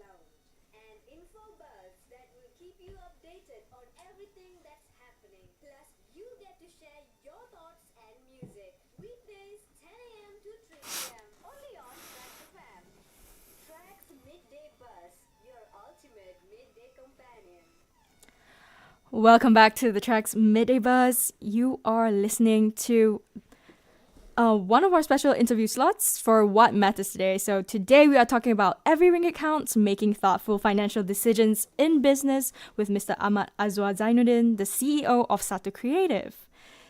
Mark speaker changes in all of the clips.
Speaker 1: Lounge, an info buzz that will keep you updated on everything that's happening. Plus, you get to share your thoughts and music. Weekdays, 10 a.m. to 3 p.m. only on TRAXXfm. Tracks Midday Buzz, your ultimate midday companion.
Speaker 2: Welcome back to the Tracks Midday Buzz. You are listening to one of our special interview slots for What Matters Today. So today we are talking about every ringgit counts, making thoughtful financial decisions in business with Mr. Ahmad Azuar Zainuddin, the CEO of Satu Creative.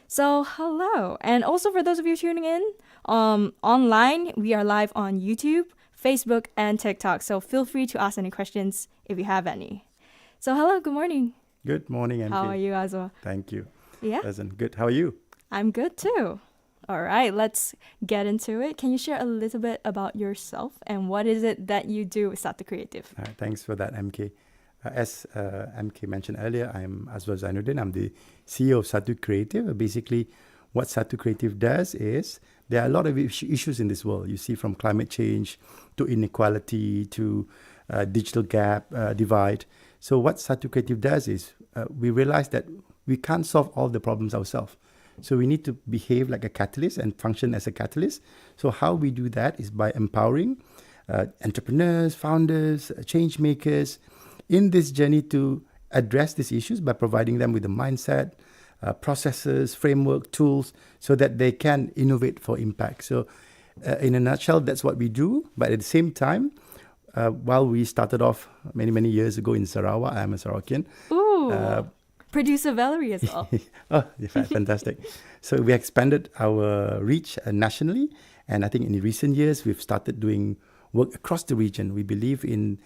Speaker 2: So hello, and also for those of you tuning in online, we are live on YouTube, Facebook, and TikTok. So feel free to ask any questions if you have any. So hello, good morning.
Speaker 3: Good morning, MK.
Speaker 2: How are you, Azwa?
Speaker 3: Thank you.
Speaker 2: Yeah,
Speaker 3: Pleasant. Good. How are you?
Speaker 2: I'm good too. All right, let's get into it. Can you share a little bit about yourself and what is it that you do with Satu Creative?
Speaker 3: All right, thanks for that, MK. As MK mentioned earlier, I'm Azuar Zainuddin. I'm the CEO of Satu Creative. Basically, what Satu Creative does is there are a lot of issues in this world. You see, from climate change to inequality to digital gap, divide. So what Satu Creative does is we realize that we can't solve all the problems ourselves. So we need to behave like a catalyst and function as a catalyst. So how we do that is by empowering entrepreneurs, founders, change makers in this journey to address these issues by providing them with the mindset, processes, framework, tools, so that they can innovate for impact. So in a nutshell, that's what we do. But at the same time, while we started off many years ago in Sarawak, I'm a Sarawakian.
Speaker 2: Ooh, producer Valerie as well.
Speaker 3: Oh, yeah, fantastic. So we expanded our reach nationally. And I think in recent years, we've started doing work across the region. We believe in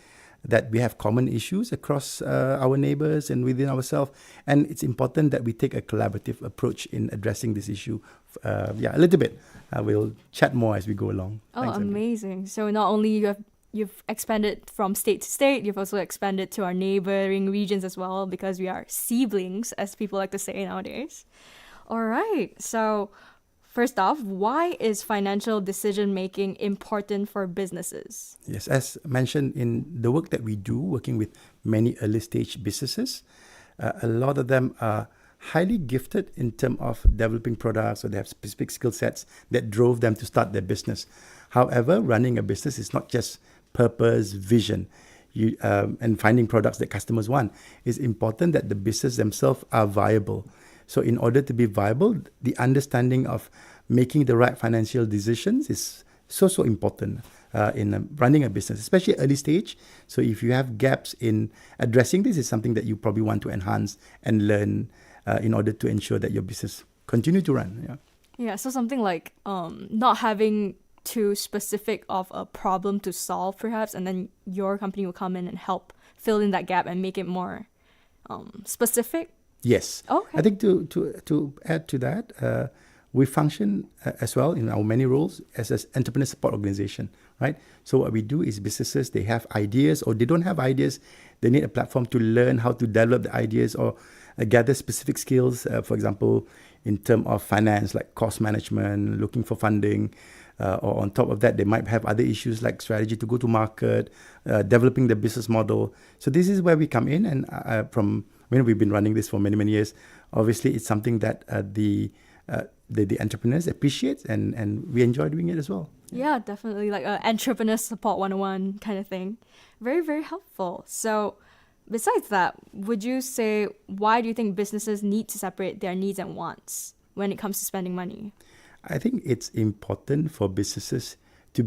Speaker 3: that we have common issues across our neighbors and within ourselves. And it's important that we take a collaborative approach in addressing this issue. A little bit. We'll chat more as we go along.
Speaker 2: Oh,
Speaker 3: Thanks, Andy.
Speaker 2: amazing. So not only you've expanded from state to state, you've also expanded to our neighboring regions as well because we are siblings, as people like to say nowadays. All right. So first off, why is financial decision making important for businesses?
Speaker 3: Yes, as mentioned in the work that we do, working with many early stage businesses, a lot of them are highly gifted in terms of developing products, or they have specific skill sets that drove them to start their business. However, running a business is not just purpose, vision, and finding products that customers want. It's important that the business themselves are viable. So in order to be viable, the understanding of making the right financial decisions is so important in running a business, especially early stage. So if you have gaps in addressing this, is something that you probably want to enhance and learn in order to ensure that your business continue to run.
Speaker 2: Yeah, so something like not having too specific of a problem to solve, perhaps, and then your company will come in and help fill in that gap and make it more specific.
Speaker 3: Yes.
Speaker 2: Okay.
Speaker 3: I think to add to that, we function as well in our many roles as an entrepreneur support organization, right? So what we do is businesses, they have ideas or they don't have ideas. They need a platform to learn how to develop the ideas or gather specific skills, for example, in terms of finance, like cost management, looking for funding, or on top of that, they might have other issues like strategy to go to market, developing the business model. So this is where we come in, and from when we've been running this for many years, obviously it's something that the entrepreneurs appreciate, and we enjoy doing it as well.
Speaker 2: Yeah, definitely like entrepreneur support 101 kind of thing. Very helpful. So besides that, would you say, why do you think businesses need to separate their needs and wants when it comes to spending money?
Speaker 3: I think it's important for businesses to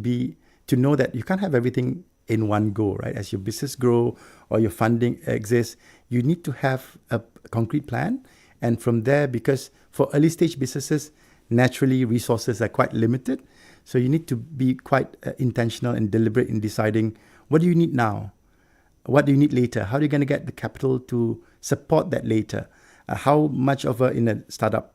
Speaker 3: know that you can't have everything in one go, right? As your business grow or your funding exists, you need to have a concrete plan. And from there, because for early stage businesses, naturally resources are quite limited. So you need to be quite intentional and deliberate in deciding, what do you need now? What do you need later? How are you going to get the capital to support that later? How much of in a startup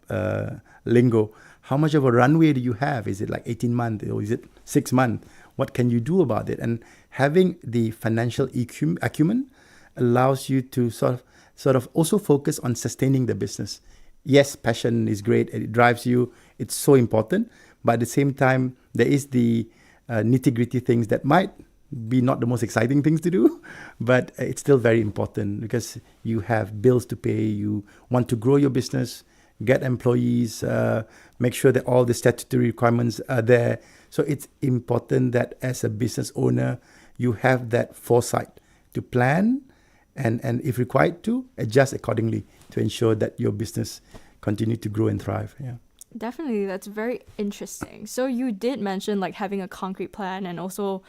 Speaker 3: lingo, how much of a runway do you have? Is it like 18 months or is it 6 months? What can you do about it? And having the financial acumen allows you to sort of also focus on sustaining the business. Yes, passion is great. It drives you. It's so important. But at the same time, there is the nitty-gritty things that might be not the most exciting things to do, but it's still very important because you have bills to pay. You want to grow your business, get employees, make sure that all the statutory requirements are there. So it's important that as a business owner, you have that foresight to plan and if required to adjust accordingly to ensure that your business continue to grow and thrive. Yeah.
Speaker 2: Definitely, that's very interesting. So you did mention like having a concrete plan and also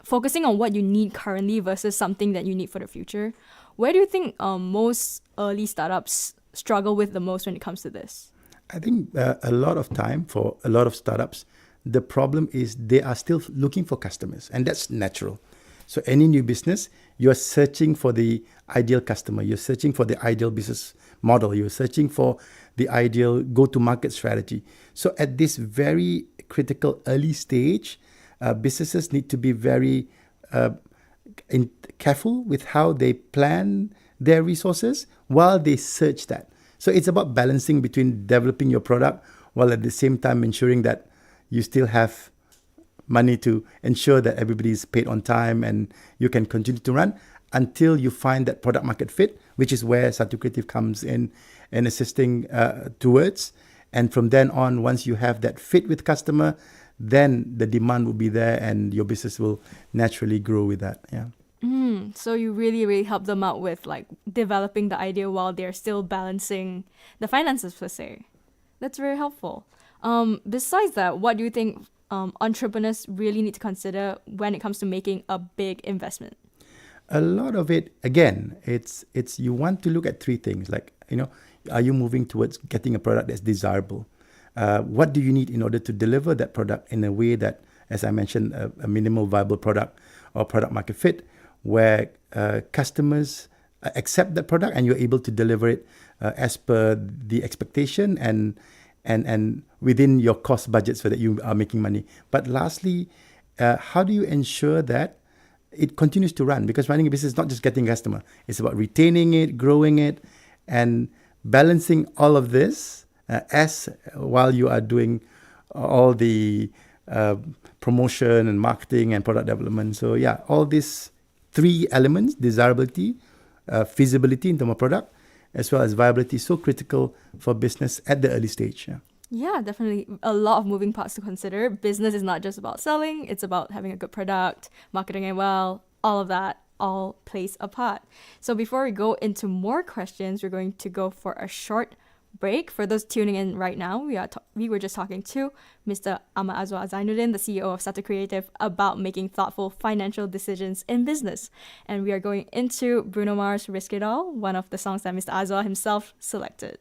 Speaker 2: focusing on what you need currently versus something that you need for the future. Where do you think most early startups struggle with the most when it comes to this?
Speaker 3: I think a lot of time for a lot of startups, the problem is they are still looking for customers, and that's natural. So any new business, you're searching for the ideal customer, you're searching for the ideal business model, you're searching for the ideal go-to-market strategy. So at this very critical early stage, businesses need to be very careful with how they plan their resources while they search that. So it's about balancing between developing your product while at the same time ensuring that you still have money to ensure that everybody is paid on time and you can continue to run until you find that product market fit, which is where Satu Creative comes in and assisting towards. And from then on, once you have that fit with customer, then the demand will be there and your business will naturally grow with that. Yeah.
Speaker 2: So you really help them out with like developing the idea while they're still balancing the finances per se. That's very helpful. Besides that, what do you think entrepreneurs really need to consider when it comes to making a big investment?
Speaker 3: A lot of it, again, it's you want to look at three things. Like, are you moving towards getting a product that's desirable? What do you need in order to deliver that product in a way that, as I mentioned, a minimal viable product or product market fit, where customers accept that product and you're able to deliver it as per the expectation and within your cost budget so that you are making money. But lastly, how do you ensure that it continues to run? Because running a business is not just getting a customer. It's about retaining it, growing it, and balancing all of this as while you are doing all the promotion and marketing and product development. So yeah, all these three elements, desirability, feasibility in terms of product, as well as viability, so critical for business at the early stage. Yeah.
Speaker 2: Yeah, definitely a lot of moving parts to consider. Business is not just about selling, it's about having a good product, marketing it well, all of that all plays a part. So before we go into more questions, we're going to go for a short break. For those tuning in right now, we were just talking to Mr. Ahmad Azuar Zainuddin, the CEO of Satu Creative, about making thoughtful financial decisions in business. And we are going into Bruno Mars' Risk It All, one of the songs that Mr. Azuar himself selected.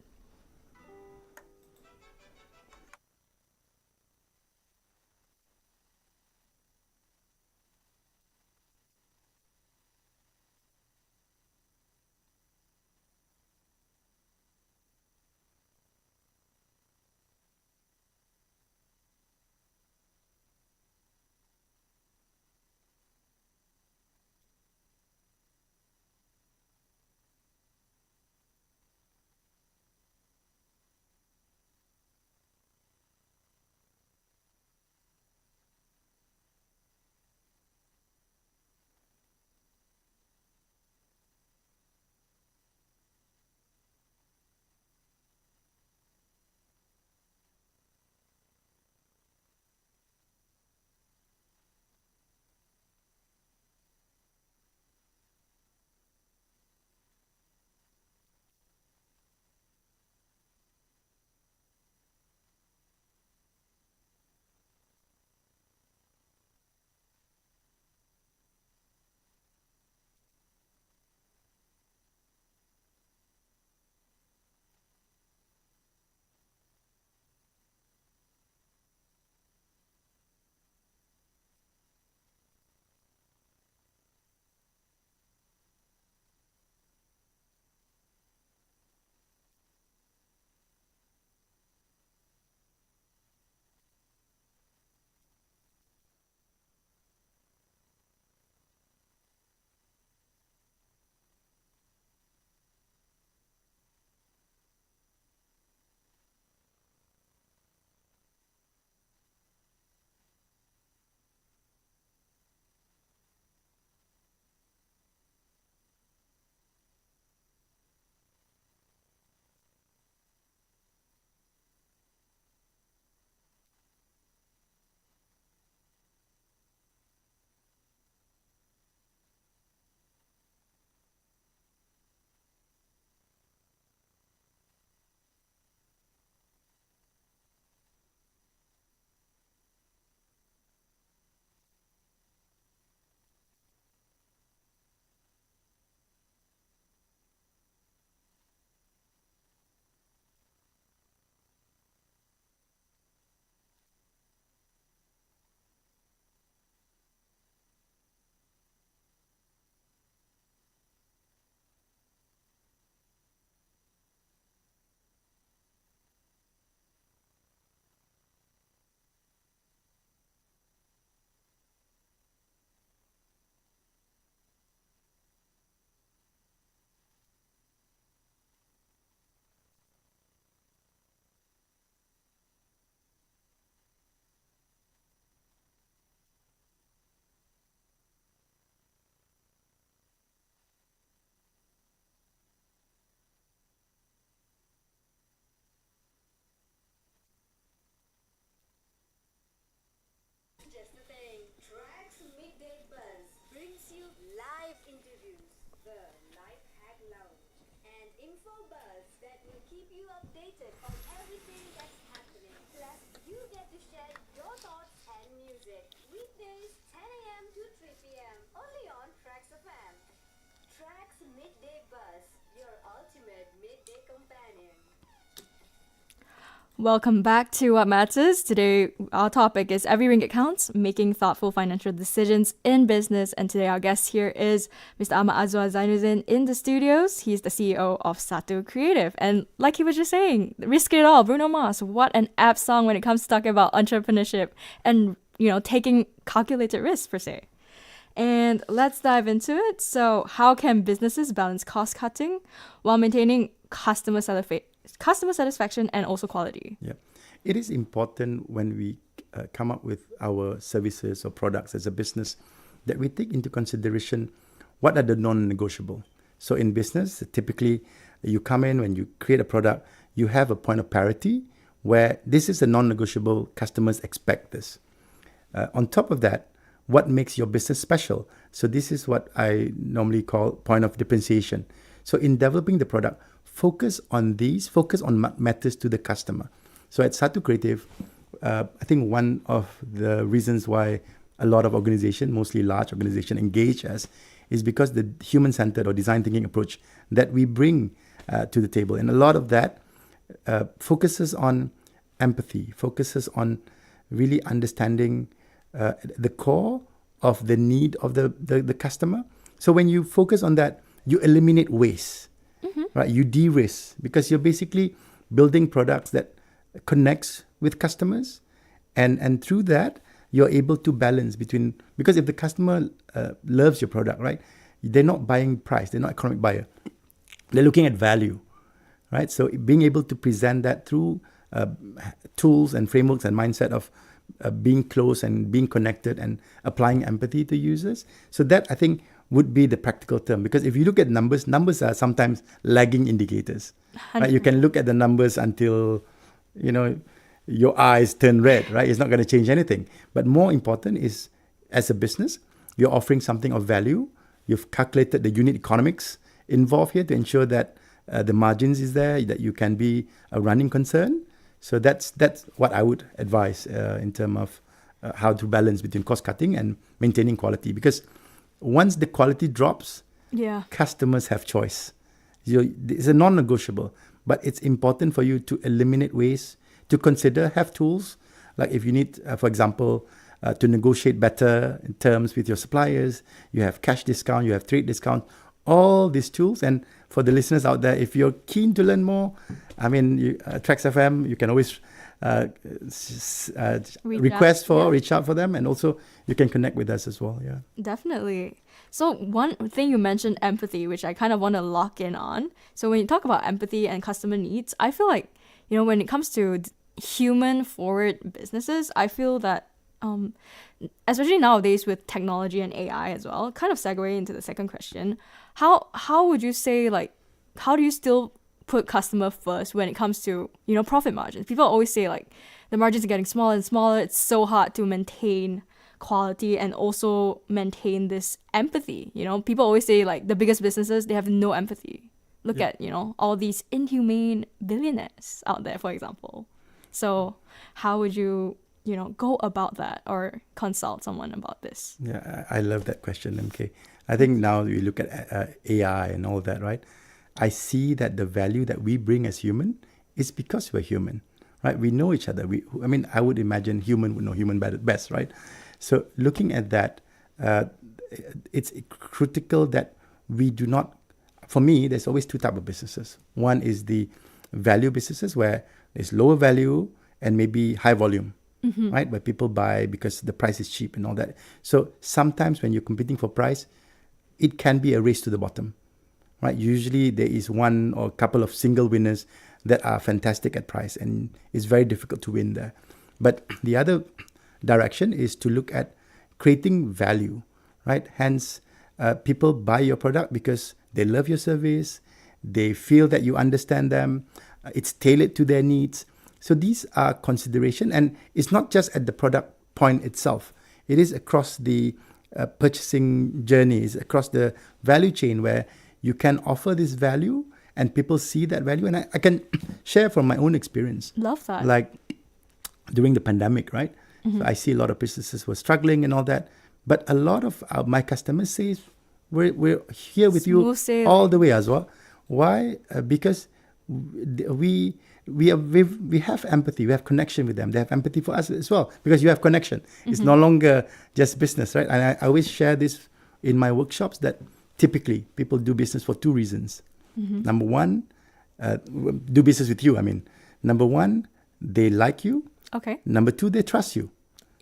Speaker 1: just the thing. Tracks Midday Buzz brings you live interviews, the Life Hack Lounge, and info buzz that will keep you updated on everything that's happening. Plus, you get to share your thoughts and music. Weekdays 10 a.m. to 3 p.m. only on TRAXXfm. Tracks Midday Buzz, your ultimate midday companion.
Speaker 2: Welcome back to What Matters. Today, our topic is Every Ringgit Counts, making thoughtful financial decisions in business. And today, our guest here is Mr. Ahmad Azuar Zainuddin in the studios. He's the CEO of Satu Creative. And like he was just saying, risk it all, Bruno Mars. What an apt song when it comes to talking about entrepreneurship and, taking calculated risks, per se. And let's dive into it. So, how can businesses balance cost cutting while maintaining customer satisfaction and also quality?
Speaker 3: Yeah, it is important when we come up with our services or products as a business that we take into consideration what are the non-negotiable. So in business, typically you come in when you create a product, you have a point of parity where this is a non-negotiable, customers expect this. On top of that, what makes your business special? So this is what I normally call point of differentiation. So in developing the product, focus on what matters to the customer. So at Satu Creative, I think one of the reasons why a lot of organizations, mostly large organizations, engage us is because the human-centered or design thinking approach that we bring to the table. And a lot of that focuses on empathy, focuses on really understanding the core of the need of the customer. So when you focus on that, you eliminate waste. Right, you de-risk because you're basically building products that connects with customers, and through that you're able to balance between, because if the customer loves your product, right, they're not buying price, they're not economic buyer, they're looking at value, right? So being able to present that through tools and frameworks and mindset of being close and being connected and applying empathy to users. So that, I think, would be the practical term, because if you look at numbers are sometimes lagging indicators. Right? You can look at the numbers until your eyes turn red, right? It's not going to change anything. But more important is, as a business, you're offering something of value. You've calculated the unit economics involved here to ensure that the margins is there, that you can be a running concern. So that's what I would advise in terms of how to balance between cost cutting and maintaining quality, because once the quality drops, customers have choice. It's a non-negotiable, but it's important for you to eliminate waste, to consider, have tools, like if you need, for example, to negotiate better in terms with your suppliers, you have cash discount, you have trade discount, all these tools. And for the listeners out there, if you're keen to learn more, TRAXXfm, you can always reach out for them, and also you can connect with us as well. Yeah,
Speaker 2: definitely. So one thing you mentioned, empathy, which I kind of want to lock in on. So when you talk about empathy and customer needs, I feel like when it comes to human forward businesses, I feel that especially nowadays with technology and AI as well, kind of segue into the second question, how would you say, like, how do you still put customer first when it comes to profit margins? People always say, like, the margins are getting smaller and smaller. It's so hard to maintain quality and also maintain this empathy. People always say, like, the biggest businesses, they have no empathy. Look at all these inhumane billionaires out there, for example. So how would you go about that, or consult someone about this?
Speaker 3: Yeah, I love that question, MK. I think now we look at AI and all that, right? I see that the value that we bring as human is because we're human, right? We know each other. I would imagine human would know human best, right? So looking at that, it's critical that we do not, for me, there's always two types of businesses. One is the value businesses where there's lower value and maybe high volume, right? Where people buy because the price is cheap and all that. So sometimes when you're competing for price, it can be a race to the bottom. Right? Usually there is one or a couple of single winners that are fantastic at price, and it's very difficult to win there. But the other direction is to look at creating value, right? Hence, people buy your product because they love your service, they feel that you understand them, it's tailored to their needs. So these are consideration, and it's not just at the product point itself. it is across the purchasing journeys, across the value chain where you can offer this value and people see that value. And I can share from my own experience.
Speaker 2: Love that.
Speaker 3: Like during the pandemic, right?
Speaker 2: Mm-hmm.
Speaker 3: So I see a lot of businesses were struggling and all that. But a lot of my customers say, we're here with you
Speaker 2: Smooth sailing.
Speaker 3: all the way as well. Why? Because we have empathy, we have connection with them. They have empathy for us as well because you have connection. It's no longer just business, right? And I always share this in my workshops that typically people do business for two reasons. Number one, do business with you. I mean, number one, they like you.
Speaker 2: Okay.
Speaker 3: Number two, they trust you.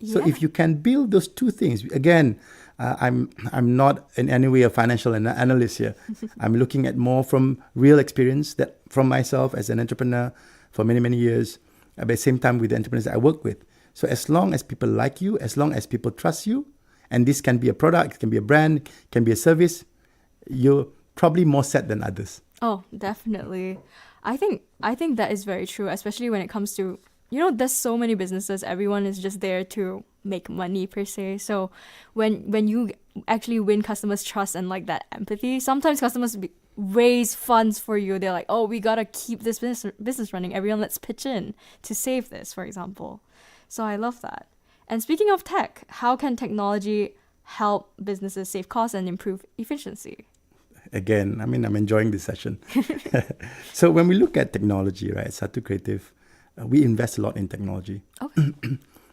Speaker 3: So
Speaker 2: Yeah.
Speaker 3: if you can build those two things, again, I'm not in any way a financial analyst here. I'm looking at more from real experience that from myself as an entrepreneur for many, many years, at the same time with the entrepreneurs that I work with. So as long as people like you, as long as people trust you, and this can be a product, it can be a brand, can be a service, you're probably more set than others.
Speaker 2: Oh, definitely. I think that is very true, especially when it comes to, there's so many businesses. Everyone is just there to make money per se. So when you actually win customers' trust and like that empathy, sometimes customers raise funds for you. They're like, oh, we gotta keep this business running. Everyone, let's pitch in to save this, for example. So I love that. And speaking of tech, how can technology help businesses save costs and improve efficiency?
Speaker 3: Again, I mean, I'm enjoying this session. So when we look at technology, right, Satu Creative, we invest a lot in technology.
Speaker 2: Okay.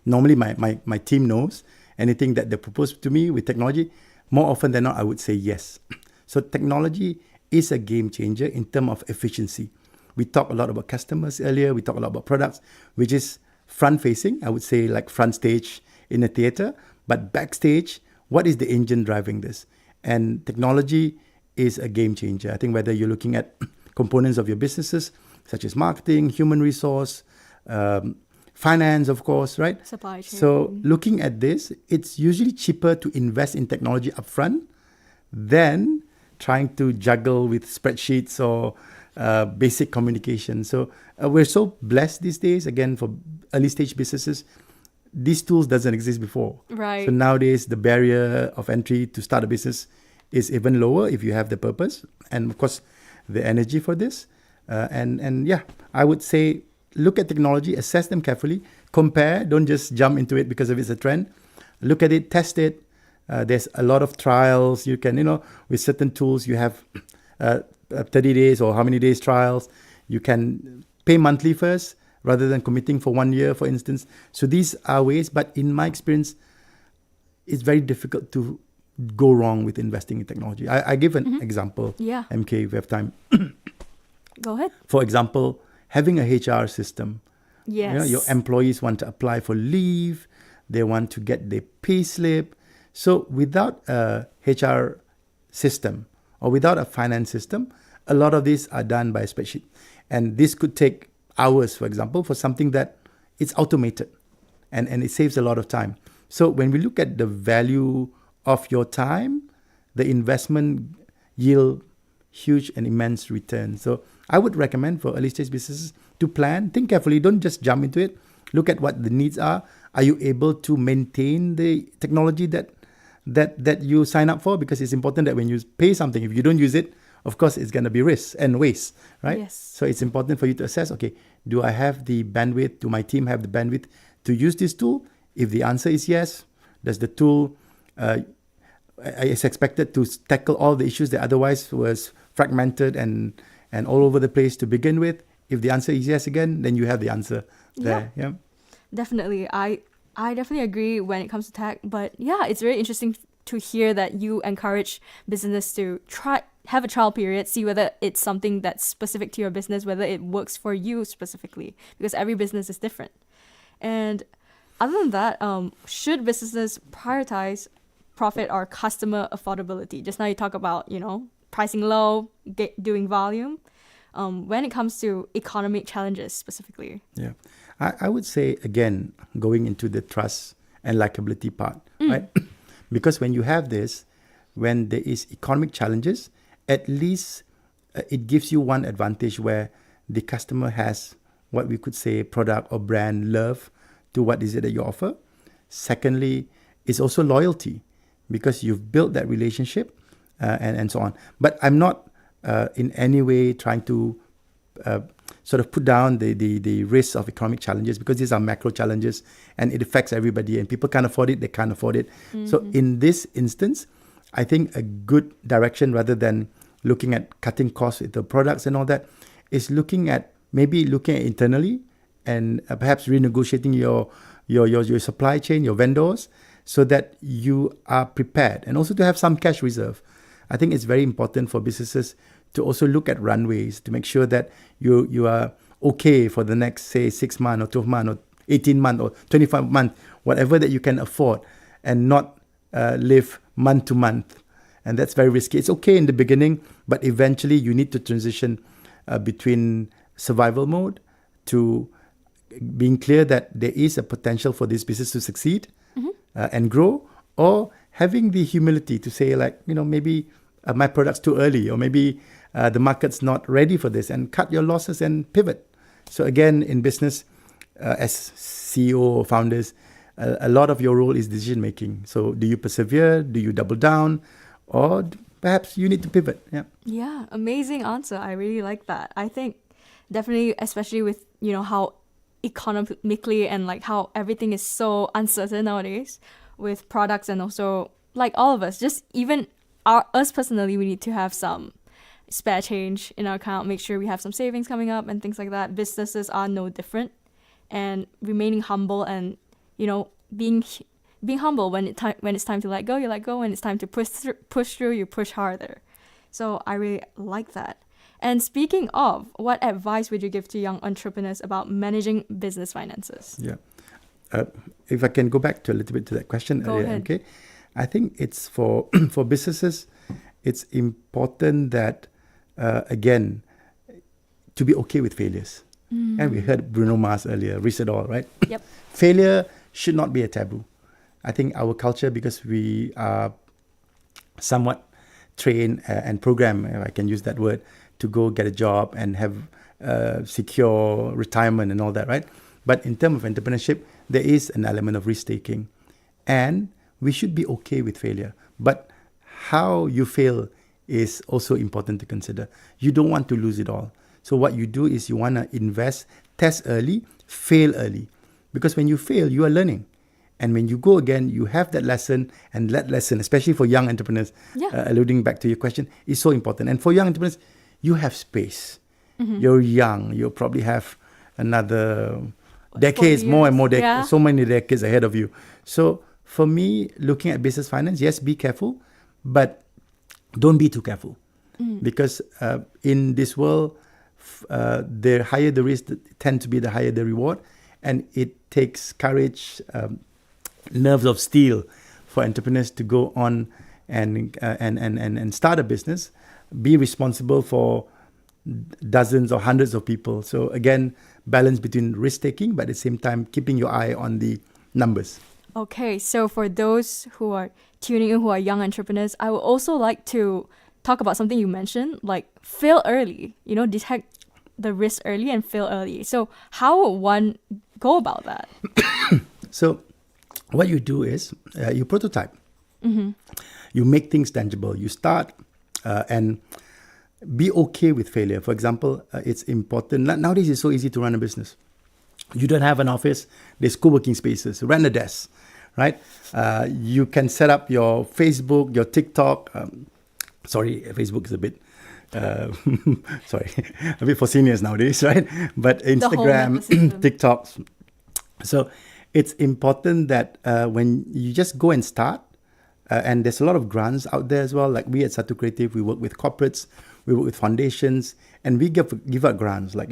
Speaker 3: Normally, my team knows anything that they propose to me with technology. More often than not, I would say yes. So technology is a game changer in terms of efficiency. We talked a lot about customers earlier. We talked a lot about products, which is front-facing. I would say like front stage in a theater. But backstage, what is the engine driving this? And technology is a game changer. I think whether you're looking at components of your businesses, such as marketing, human resource, finance, of course, right?
Speaker 2: Supply chain.
Speaker 3: So looking at this, it's usually cheaper to invest in technology upfront than trying to juggle with spreadsheets or basic communication. So we're so blessed these days, again, for early stage businesses. These tools doesn't exist before.
Speaker 2: Right.
Speaker 3: So nowadays, the barrier of entry to start a business is even lower if you have the purpose and, of course, the energy for this. And yeah, I would say look at technology, assess them carefully, compare, don't just jump into it because of it's a trend. Look at it, test it. There's a lot of trials. You can, with certain tools, you have 30 days or how many days trials. You can pay monthly first rather than committing for 1 year, for instance. So these are ways, but in my experience, it's very difficult to go wrong with investing in technology. I give an example,
Speaker 2: Yeah.
Speaker 3: MK, if we have time.
Speaker 2: Go ahead.
Speaker 3: For example, having a HR system.
Speaker 2: Yes.
Speaker 3: Your employees want to apply for leave. They want to get their pay slip. So without a HR system or without a finance system, a lot of these are done by a spreadsheet. And this could take hours, for example, for something that it's automated and it saves a lot of time. So when we look at the value of your time, the investment yield huge and immense return. So I would recommend for early stage businesses to plan, think carefully, don't just jump into it. Look at what the needs are. Are you able to maintain the technology that you sign up for? Because it's important that when you pay something, if you don't use it, of course, it's going to be risk and waste, right?
Speaker 2: Yes.
Speaker 3: So it's important for you to assess, okay, do I have the bandwidth? Do my team have the bandwidth to use this tool? If the answer is yes, does the tool is expected to tackle all the issues that otherwise was fragmented and all over the place to begin with? If the answer is yes again, then you have the answer there. Yeah.
Speaker 2: Definitely. I definitely agree when it comes to tech. But yeah, it's very interesting to hear that you encourage business to have a trial period, see whether it's something that's specific to your business, whether it works for you specifically, because every business is different. And other than that, should businesses prioritize profit or customer affordability? Just now you talk about, pricing low, doing volume. When it comes to economic challenges specifically.
Speaker 3: Yeah. I would say, again, going into the trust and likability part, right? Because when you have this, when there is economic challenges, at least it gives you one advantage where the customer has what we could say product or brand love to what is it that you offer. Secondly, is also loyalty, because you've built that relationship and so on. But I'm not in any way trying to sort of put down the risks of economic challenges, because these are macro challenges and it affects everybody, and people can't afford it, they can't afford it. So in this instance, I think a good direction, rather than looking at cutting costs with the products and all that, is looking at internally and perhaps renegotiating your supply chain, your vendors, so that you are prepared, and also to have some cash reserve. I think it's very important for businesses to also look at runways to make sure that you are okay for the next, say, 6 months or 12 months or 18 months or 25 months, whatever that you can afford, and not live month to month. And that's very risky. It's okay in the beginning, but eventually you need to transition between survival mode to being clear that there is a potential for this business to succeed and grow, or having the humility to say, like, maybe my product's too early, or maybe the market's not ready for this, and cut your losses and pivot. So again, in business, as CEO or founders, a lot of your role is decision making. So do you persevere? Do you double down? Or perhaps you need to pivot?
Speaker 2: Yeah, amazing answer. I really like that. I think definitely, especially with, how economically and like how everything is so uncertain nowadays with products, and also like all of us, just even us personally, we need to have some spare change in our account, make sure we have some savings coming up and things like that. Businesses are no different, and remaining humble and, being humble when it's time to let go, you let go. When it's time to push through, you push harder. So I really like that. And speaking of, what advice would you give to young entrepreneurs about managing business finances?
Speaker 3: Yeah. If I can go back to a little bit to that question
Speaker 2: Go
Speaker 3: earlier,
Speaker 2: ahead.
Speaker 3: okay? I think it's for businesses, it's important that, again, to be okay with failures. And we heard Bruno Mars earlier, risk it all, right?
Speaker 2: Yep.
Speaker 3: Failure should not be a taboo. I think our culture, because we are somewhat trained and programmed, if I can use that word, to go get a job and have secure retirement and all that, right? But in terms of entrepreneurship, there is an element of risk-taking. And we should be okay with failure. But how you fail is also important to consider. You don't want to lose it all. So what you do is you want to invest, test early, fail early. Because when you fail, you are learning. And when you go again, you have that lesson, and that lesson, especially for young entrepreneurs, alluding back to your question, is so important. And for young entrepreneurs, you have space. You're young. You'll probably have another decades, more and more decades, so many decades ahead of you. So for me, looking at business finance, yes, be careful, but don't be too careful. Because in this world, the higher the risk tend to be the higher the reward. And it takes courage, nerves of steel for entrepreneurs to go on and start a business, be responsible for dozens or hundreds of people. So again, balance between risk-taking, but at the same time, keeping your eye on the numbers.
Speaker 2: Okay, so for those who are tuning in, who are young entrepreneurs, I would also like to talk about something you mentioned, like fail early, detect the risk early and fail early. So how would one go about that?
Speaker 3: So what you do is you prototype. You make things tangible. You start and be okay with failure. For example, it's important. Nowadays, it's so easy to run a business. You don't have an office. There's co-working spaces. Rent a desk, right? You can set up your Facebook, your TikTok. Sorry, Facebook is a bit... sorry, a bit for seniors nowadays, right? But Instagram, TikTok. So it's important that when you just go and start, and there's a lot of grants out there as well. Like we at Satu Creative, we work with corporates, we work with foundations, and we give out grants, like,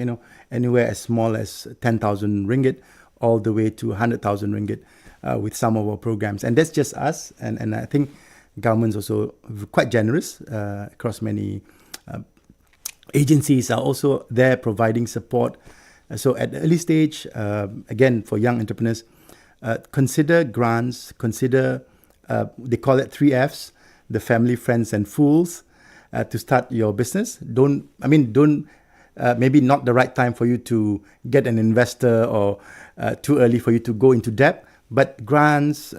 Speaker 3: anywhere as small as 10,000 ringgit all the way to 100,000 ringgit with some of our programs. And that's just us. And I think government's also quite generous across many agencies are also there providing support. So at the early stage, again, for young entrepreneurs, consider grants, consider, they call it 3 Fs, the family, friends, and fools, to start your business. Maybe not the right time for you to get an investor, or too early for you to go into debt, But grants,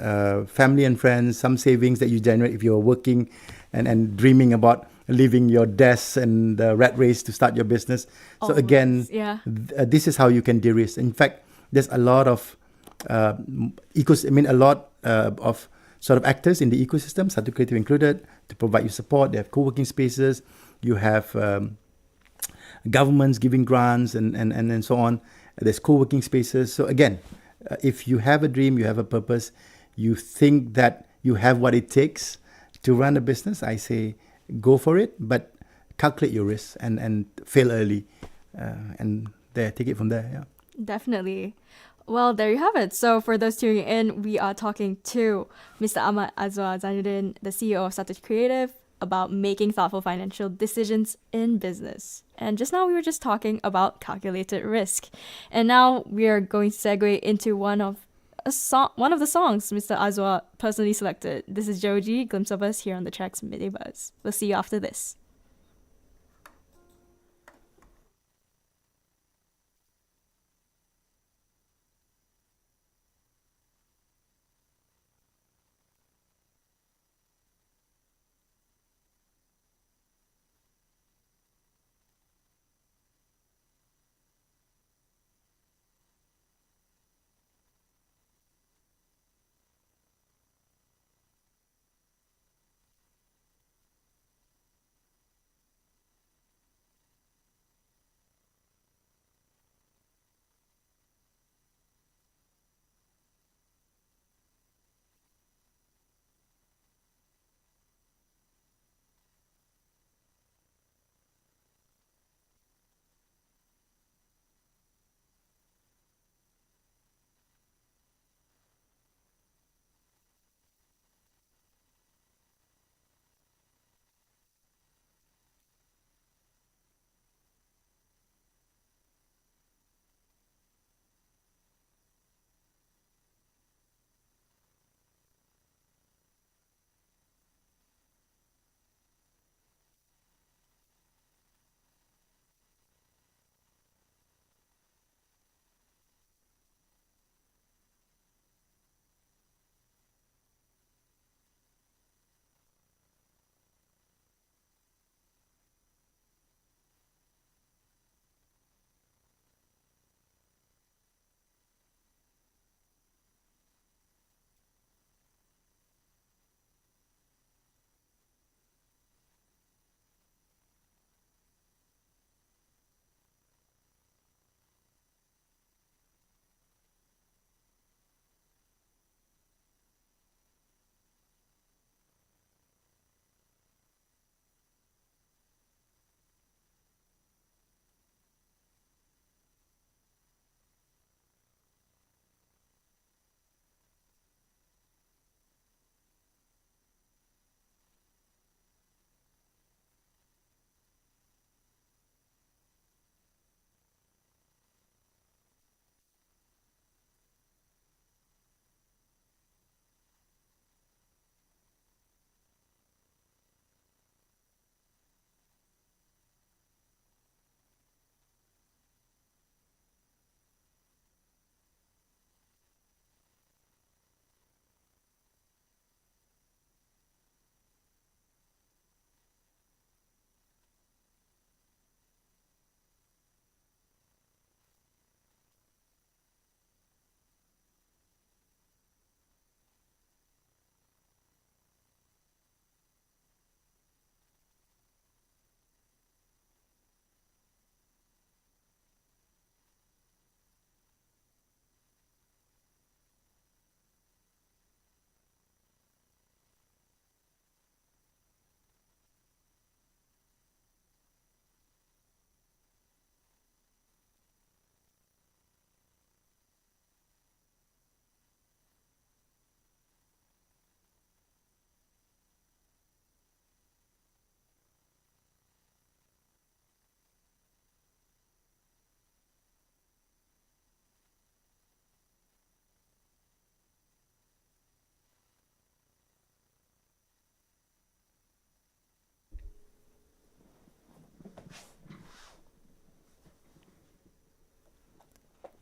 Speaker 3: family and friends, some savings that you generate if you're working and dreaming about leaving your desk and the rat race to start your business. So
Speaker 2: Always,
Speaker 3: again,
Speaker 2: yeah.
Speaker 3: this is how you can de-risk. In fact, there's a lot of a lot of sort of actors in the ecosystem, Satu Creative included, to provide you support. They have co-working spaces. You have governments giving grants and so on. There's co-working spaces. So again, if you have a dream, you have a purpose, you think that you have what it takes to run a business, I say go for it, but calculate your risks and fail early, and take it from there. Yeah.
Speaker 2: Definitely. Well, there you have it. So for those tuning in, we are talking to Mr. Ahmad Azuar Zainuddin, the CEO of Satu Creative, about making thoughtful financial decisions in business. And just now we were just talking about calculated risk. And now we are going to segue into one of the songs Mr. Azuar personally selected. This is Joji, Glimpse of Us, here on the Trax Midday Buzz. We'll see you after this.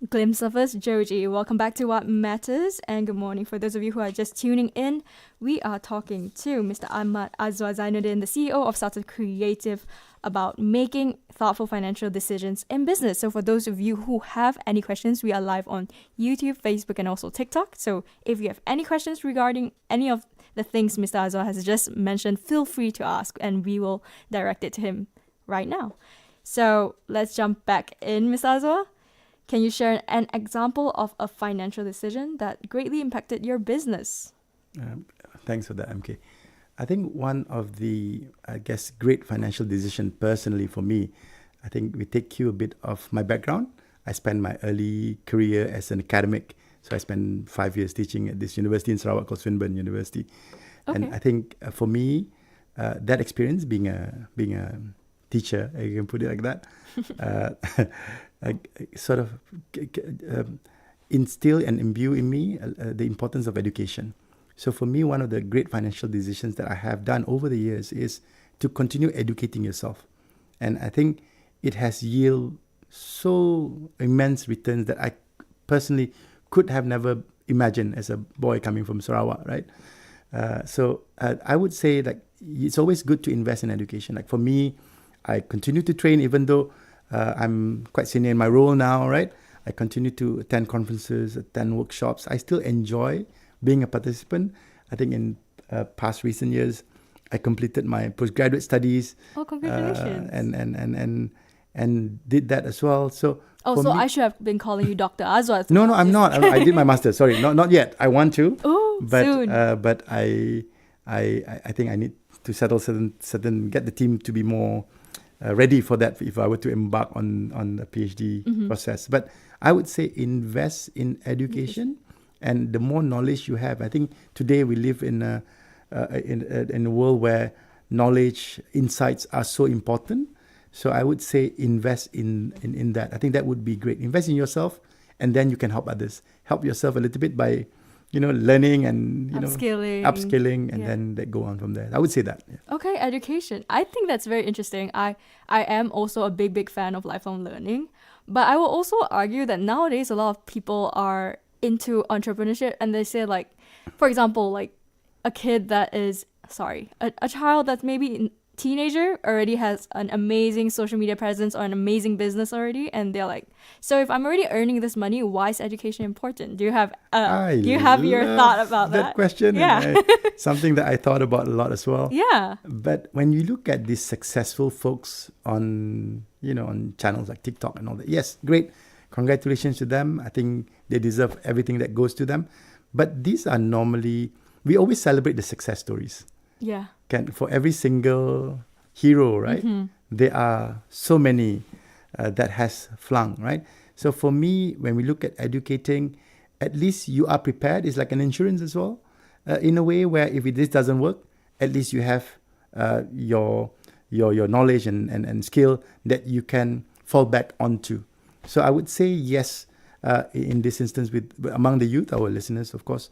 Speaker 2: glimpse of us, Joji. Welcome back to What Matters, and good morning. For those of you who are just tuning in, we are talking to Mr. Ahmad Azuar Zainuddin, the CEO of Satu Creative, about making thoughtful financial decisions in business. So for those of you who have any questions, we are live on YouTube, Facebook, and also TikTok. So if you have any questions regarding any of the things Mr. Azuar has just mentioned, feel free to ask, and we will direct it to him right now. So let's jump back in, Mr. Azuar. Can you share an example of a financial decision that greatly impacted your business?
Speaker 3: Thanks for that, MK. I think one of the, great financial decision personally for me, I think we take you a bit of my background. I spent my early career as an academic. So I spent 5 years teaching at this university in Sarawak called Swinburne University.
Speaker 2: Okay.
Speaker 3: And I think for me, that experience being a teacher, you can put it like that, sort of instill and imbue in me the importance of education. So for me, one of the great financial decisions that I have done over the years is to continue educating yourself. And I think it has yielded so immense returns that I personally could have never imagined as a boy coming from Sarawak, right? So I would say that it's always good to invest in education. Like for me, I continue to train even though I'm quite senior in my role now, right? I continue to attend conferences, attend workshops. I still enjoy being a participant. I think in past recent years, I completed my postgraduate studies.
Speaker 2: Oh, congratulations.
Speaker 3: And did that as well. So
Speaker 2: I should have been calling you Dr. Azuar.
Speaker 3: No, I'm not. I did my master's. Sorry, not yet. I want to.
Speaker 2: Oh, soon.
Speaker 3: But I think I need to settle get the team to be more ready for that if I were to embark on the PhD process. But I would say invest in education, and the more knowledge you have. I think today we live in a world where knowledge, insights are so important. So I would say invest in that. I think that would be great. Invest in yourself, and then you can help others. Help yourself a little bit by, learning and upskilling, and then they go on from there. I would say that. Yeah.
Speaker 2: Okay, education. I think that's very interesting. I am also a big fan of lifelong learning, but I will also argue that nowadays a lot of people are into entrepreneurship, and they say, like, for example, like a kid that is a child that's maybe teenager already has an amazing social media presence or an amazing business already, and they're like, so if I'm already earning this money, why is education important? Do you have your thought about that
Speaker 3: question?
Speaker 2: Yeah.
Speaker 3: Something that I thought about a lot as well.
Speaker 2: Yeah.
Speaker 3: But when you look at these successful folks on channels like TikTok and all that, yes, great, congratulations to them. I think they deserve everything that goes to them. But these are normally, we always celebrate the success stories.
Speaker 2: Yeah.
Speaker 3: For every single hero, right? There are so many that has flung, right? So for me, when we look at educating, at least you are prepared. It's like an insurance as well, in a way where if this doesn't work, at least you have your knowledge and skill that you can fall back onto. So I would say yes, in this instance, among the youth, our listeners, of course,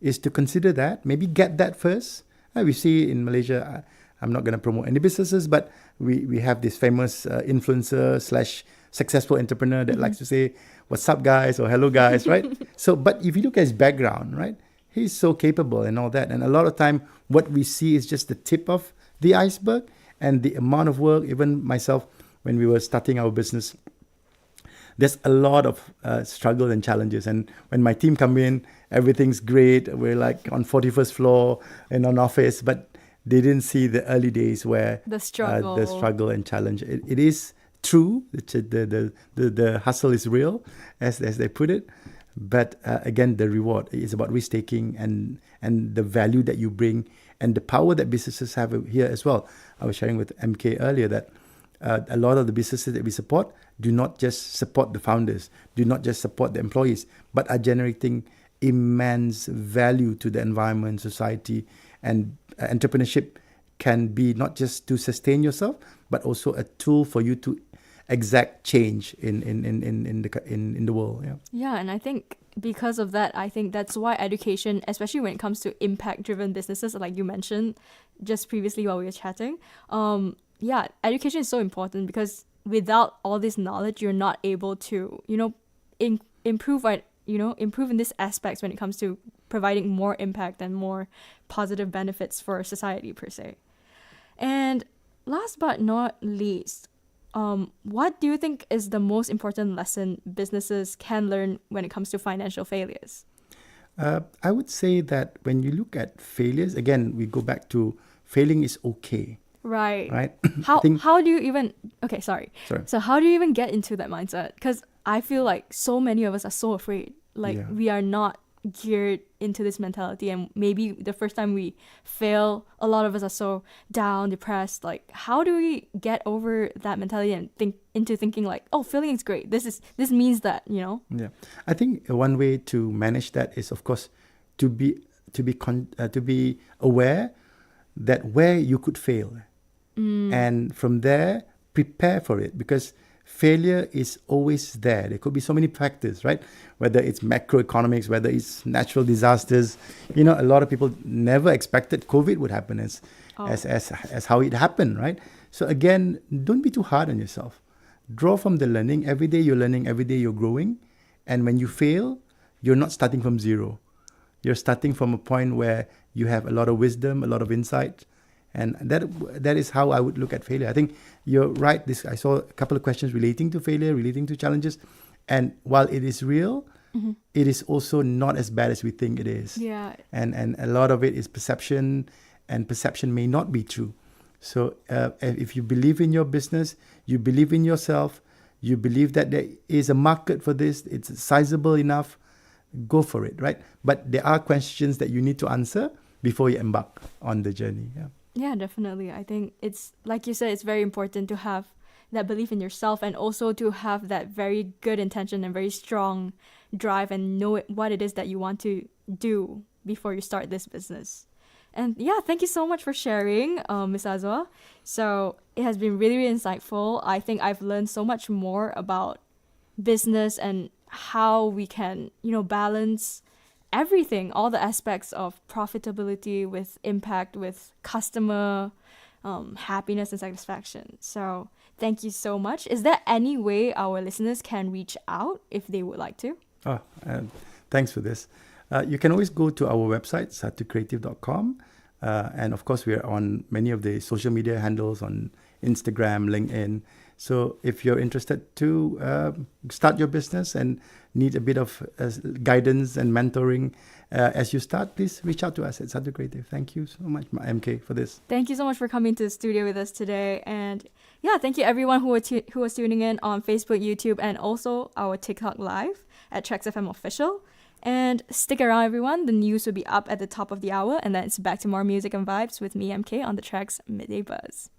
Speaker 3: is to consider that. Maybe get that first. We see in Malaysia, I'm not going to promote any businesses, but we have this famous influencer / successful entrepreneur that likes to say, what's up guys, or hello guys, right? So, but if you look at his background, right, he's so capable and all that. And a lot of time, what we see is just the tip of the iceberg, and the amount of work. Even myself, when we were starting our business, there's a lot of struggle and challenges. And when my team come in, everything's great. We're like on 41st floor in an office, but they didn't see the early days where
Speaker 2: the struggle
Speaker 3: and challenge. It is true. The hustle is real, as they put it. But again, the reward is about risk-taking and the value that you bring and the power that businesses have here as well. I was sharing with MK earlier that a lot of the businesses that we support do not just support the founders, do not just support the employees, but are generating immense value to the environment, society, and entrepreneurship can be not just to sustain yourself, but also a tool for you to exact change in the world.
Speaker 2: Yeah, and I think because of that, I think that's why education, especially when it comes to impact-driven businesses, like you mentioned just previously while we were chatting, education is so important, because without all this knowledge, you're not able to, improve improve in these aspects when it comes to providing more impact and more positive benefits for society per se. And last but not least, what do you think is the most important lesson businesses can learn when it comes to financial failures?
Speaker 3: I would say that when you look at failures, again, we go back to failing is okay,
Speaker 2: Right.
Speaker 3: right?
Speaker 2: How do you even sorry.
Speaker 3: Sorry.
Speaker 2: So how do you even get into that mindset? Because I feel like so many of us are so afraid. Like
Speaker 3: Yeah.
Speaker 2: we are not geared into this mentality, and maybe the first time we fail, a lot of us are so down, depressed. Like how do we get over that mentality and thinking like, oh, failing is great. This means that,
Speaker 3: Yeah, I think one way to manage that is, of course, to be aware that where you could fail, and from there prepare for it, because failure is always there. There could be so many factors, right? Whether it's macroeconomics, whether it's natural disasters. A lot of people never expected COVID would happen as how it happened, right? So again, don't be too hard on yourself. Draw from the learning. Every day you're learning, every day you're growing. And when you fail, you're not starting from zero. You're starting from a point where you have a lot of wisdom, a lot of insight. And that is how I would look at failure. I think you're right. I saw a couple of questions relating to failure, relating to challenges. And while it is real, it is also not as bad as we think it is.
Speaker 2: Yeah.
Speaker 3: And a lot of it is perception, and perception may not be true. So if you believe in your business, you believe in yourself, you believe that there is a market for this, it's sizable enough, go for it, right? But there are questions that you need to answer before you embark on the journey. Yeah.
Speaker 2: Yeah, definitely. I think it's, like you said, it's very important to have that belief in yourself, and also to have that very good intention and very strong drive, and know what it is that you want to do before you start this business. And yeah, thank you so much for sharing, Ms. Azuar. So it has been really, really insightful. I think I've learned so much more about business and how we can, balance everything, all the aspects of profitability with impact, with customer happiness and satisfaction. So thank you so much. Is there any way our listeners can reach out if they would like to?
Speaker 3: Thanks for this. You can always go to our website, satucreative.com. And of course, we are on many of the social media handles on Instagram, LinkedIn. So if you're interested to start your business and need a bit of guidance and mentoring as you start, please reach out to us at Satu Creative. Thank you so much, MK, for this.
Speaker 2: Thank you so much for coming to the studio with us today. And yeah, thank you everyone who was tuning in on Facebook, YouTube, and also our TikTok live at TRAXXfm Official. And stick around, everyone. The news will be up at the top of the hour, and then it's back to more music and vibes with me, MK, on the Trax Midday Buzz.